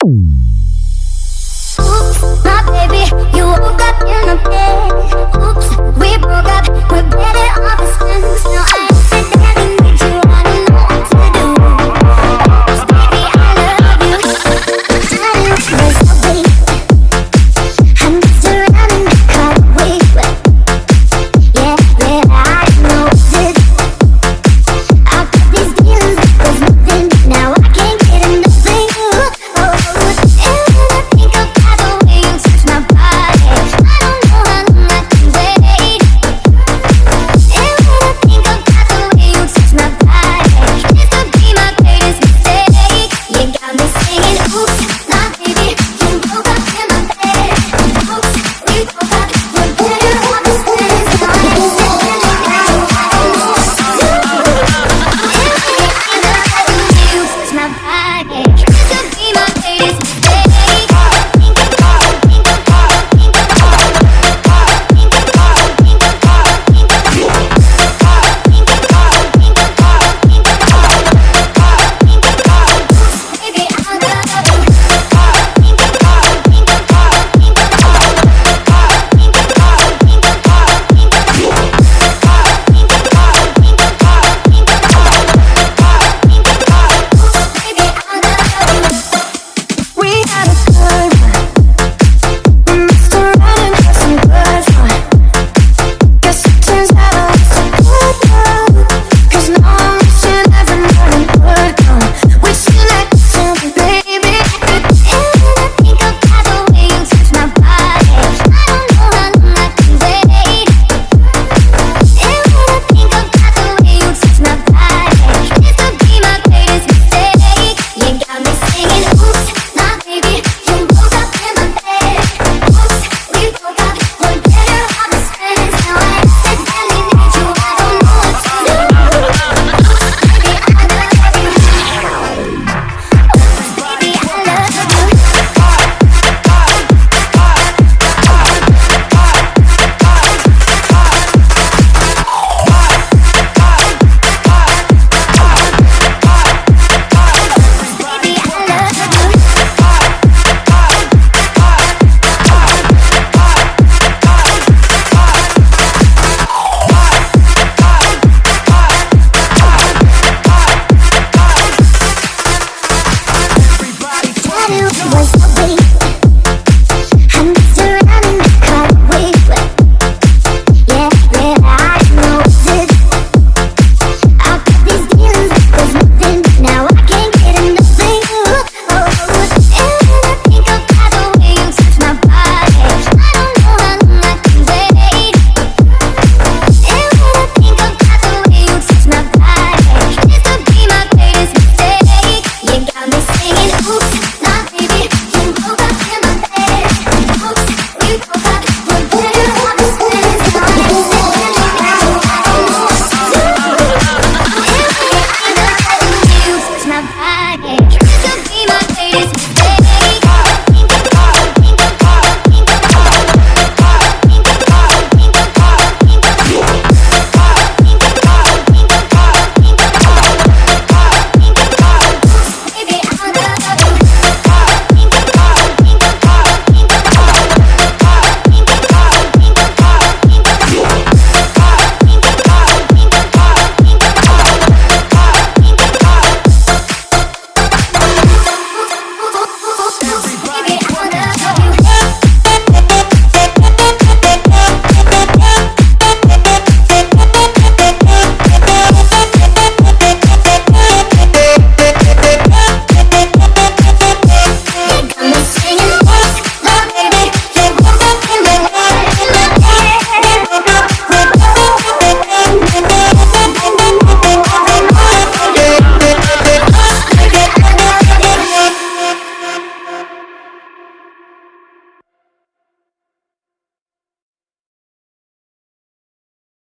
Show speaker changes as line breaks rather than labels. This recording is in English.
My baby, you woke up in my bed. Oops, we broke up, we're better off as friends. Now I accidentally made you, I don't know what to do. Oops, baby, I love you. I was away. I'm just running the car away. Yeah, I know it. I got these feelings, there's nothing. Now I can't get enough of you. Oh, and when I think about the way you touch my body, I don't know how long I can wait. And when I think about the way you touch my body, this could be my greatest mistake. You got me singing, oops, my baby, you woke up in my bed. Oops, we broke up, we're better off as friends. Now I accidentally made you, I don't know what to do. And when I think about the way you touch my body, this could be my greatest mistake. Baby, I love you. Baby, I love you. We had a good one. We messed around and had some good fun. Guess it turns out I was a good one. 'Cause now I'm wishing every morning would come. Wishing I could tell me, baby. And when I think about the way you touch my body, I don't know how long I can wait. And when I think about the way you touch my body, this could be my greatest mistake. You got me singing, oops, my baby, you woke up in my bed. Oops, we broke up, we're better off as friends. Now I accidentally made you, I don't know what to do. Oops, baby, I love you. Oops, baby, I love you. Baby, I love you. Said it was away. I'm just running the car away. Yeah, I know it. I got these feelings, there's nothing. Now I can't get enough of you. Oh, and when I think about the way you touch my body, I don't know how long I can wait. And when I think about the way you touch my body, this could be my greatest mistake. You got me singing, oops, my baby, you woke up in my bed. Oops, we broke up, we're better off as friends. Now I accidentally made you, I don't know what to do. And when I think about the way you touch my body,